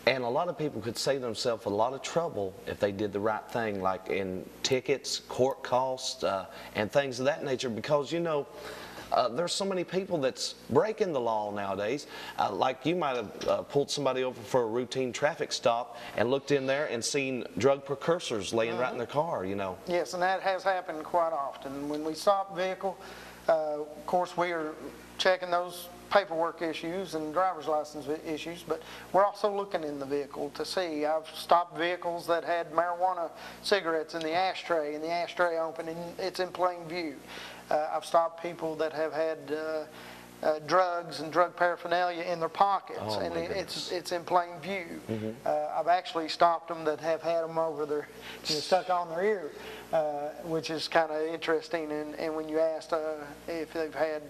And a lot of people could save themselves a lot of trouble if they did the right thing, like in tickets, court costs, and things of that nature, because, you know, there's so many people that's breaking the law nowadays. Like you might have pulled somebody over for a routine traffic stop and looked in there and seen drug precursors laying right in their car, you know. Yes, and that has happened quite often. When we stop a vehicle, of course we are checking those paperwork issues and driver's license issues, but we're also looking in the vehicle to see. I've stopped vehicles that had marijuana cigarettes in the ashtray, and the ashtray open and it's in plain view. I've stopped people that have had drugs and drug paraphernalia in their pockets, and it's in plain view. I've actually stopped them that have had them over their, stuck on their ear, which is kind of interesting. And when you asked if they've had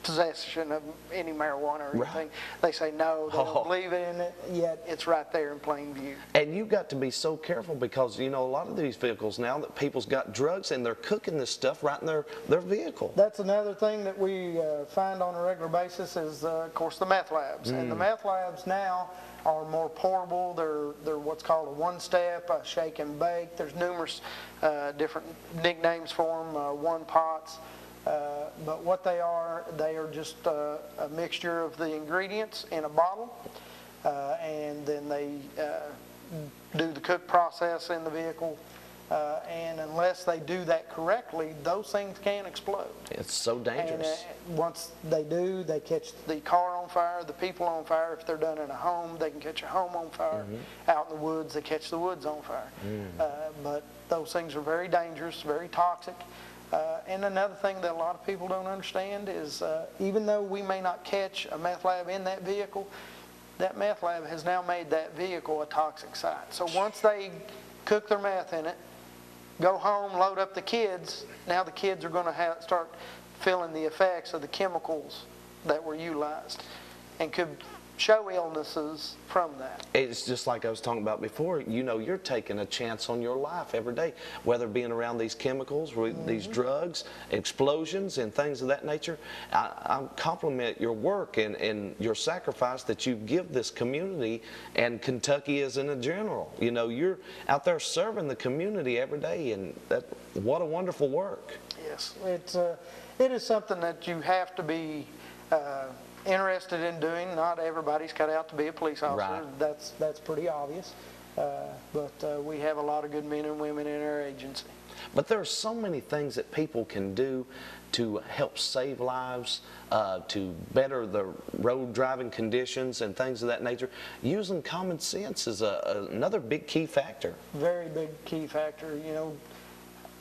possession of any marijuana or anything, they say no, they don't believe in it, yet it's right there in plain view. And you've got to be so careful, because, you know, a lot of these vehicles now that people's got drugs and they're cooking this stuff right in their vehicle. That's another thing that we find on a regular basis is, of course, the meth labs. And the meth labs now are more portable. They're what's called a one-step, a shake and bake. There's numerous different nicknames for them, one pots. But what they are just a mixture of the ingredients in a bottle, and then they do the cook process in the vehicle, and unless they do that correctly, those things can explode. It's so dangerous. And once they do, they catch the car on fire, the people on fire. If they're done in a home, they can catch a home on fire. Out in the woods, they catch the woods on fire. But those things are very dangerous, very toxic. And another thing that a lot of people don't understand is even though we may not catch a meth lab in that vehicle, that meth lab has now made that vehicle a toxic site. So once they cook their meth in it, go home, load up the kids, now the kids are going to start feeling the effects of the chemicals that were utilized and could show illnesses from that. It's just like I was talking about before. You know, you're taking a chance on your life every day, whether being around these chemicals, these drugs, explosions, and things of that nature. I compliment your work and your sacrifice that you give this community, and Kentucky as in a general. You know, you're out there serving the community every day, and what a wonderful work. Yes, it is something that you have to be interested in doing. Not everybody's cut out to be a police officer. Right. That's pretty obvious. But we have a lot of good men and women in our agency. But there are so many things that people can do to help save lives, to better the road driving conditions and things of that nature. Using common sense is another big key factor. Very big key factor. You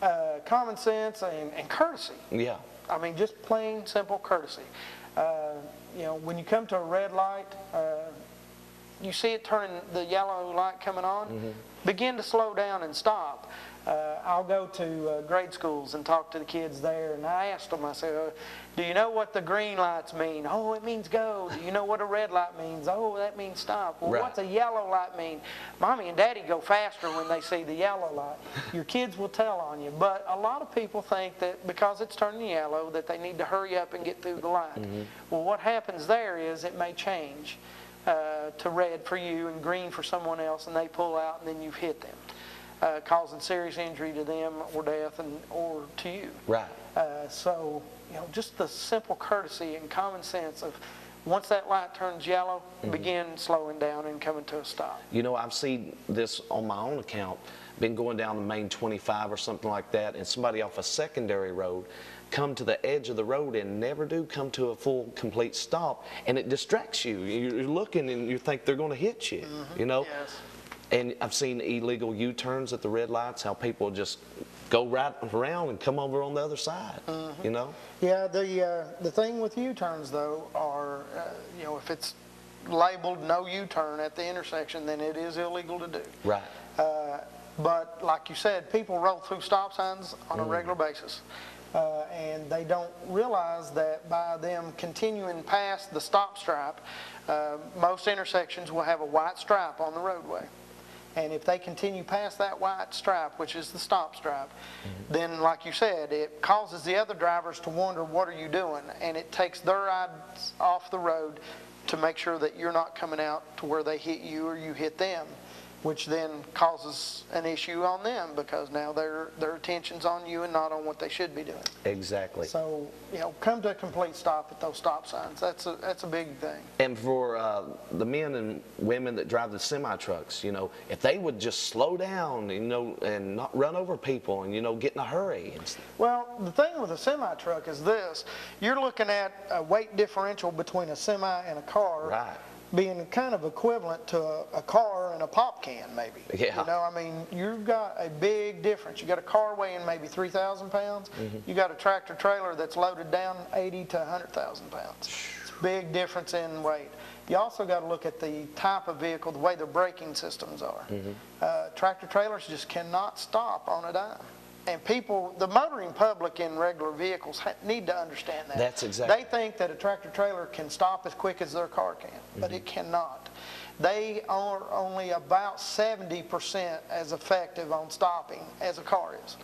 know, common sense and courtesy. Yeah. I mean, just plain simple courtesy. You know, when you come to a red light, you see it turning, the yellow light coming on, begin to slow down and stop. I'll go to grade schools and talk to the kids there, and I asked them, I said, do you know what the green lights mean? Oh, it means go. Do you know what a red light means? Oh, that means stop. Well, what's a yellow light mean? Mommy and Daddy go faster when they see the yellow light. Your kids will tell on you. But a lot of people think that because it's turning yellow that they need to hurry up and get through the light. Well, what happens there is it may change to red for you and green for someone else, and they pull out and then you've hit them. Causing serious injury to them or death or to you. Right. So, you know, just the simple courtesy and common sense of once that light turns yellow, begin slowing down and coming to a stop. You know, I've seen this on my own account, been going down the main 25 or something like that, and somebody off a secondary road come to the edge of the road and never do come to a full, complete stop, and it distracts you. You're looking and you think they're going to hit you, you know? Yes. And I've seen illegal U-turns at the red lights, how people just go right around and come over on the other side, you know? Yeah, the thing with U-turns, though, are, you know, if it's labeled no U-turn at the intersection, then it is illegal to do. Right. But like you said, people roll through stop signs on a regular basis. And they don't realize that by them continuing past the stop stripe, most intersections will have a white stripe on the roadway. And if they continue past that white stripe, which is the stop stripe, then like you said, it causes the other drivers to wonder, what are you doing? And it takes their eyes off the road, to make sure that you're not coming out to where they hit you or you hit them, which then causes an issue on them because now their attention's on you and not on what they should be doing. Exactly. So, come to a complete stop at those stop signs. That's a big thing. And for the men and women that drive the semi trucks, if they would just slow down, and not run over people and, get in a hurry. Well, the thing with a semi truck is this: you're looking at a weight differential between a semi and a car. Right. Being kind of equivalent to a car and a pop can, maybe. Yeah. You've got a big difference. You got a car weighing maybe 3,000 pounds. You got a tractor trailer that's loaded down 80 to 100,000 pounds. It's a big difference in weight. You also got to look at the type of vehicle, the way the braking systems are. Tractor trailers just cannot stop on a dime. And people, the motoring public in regular vehicles need to understand that. That's exactly. They think that a tractor trailer can stop as quick as their car can, but it cannot. They are only about 70% as effective on stopping as a car is.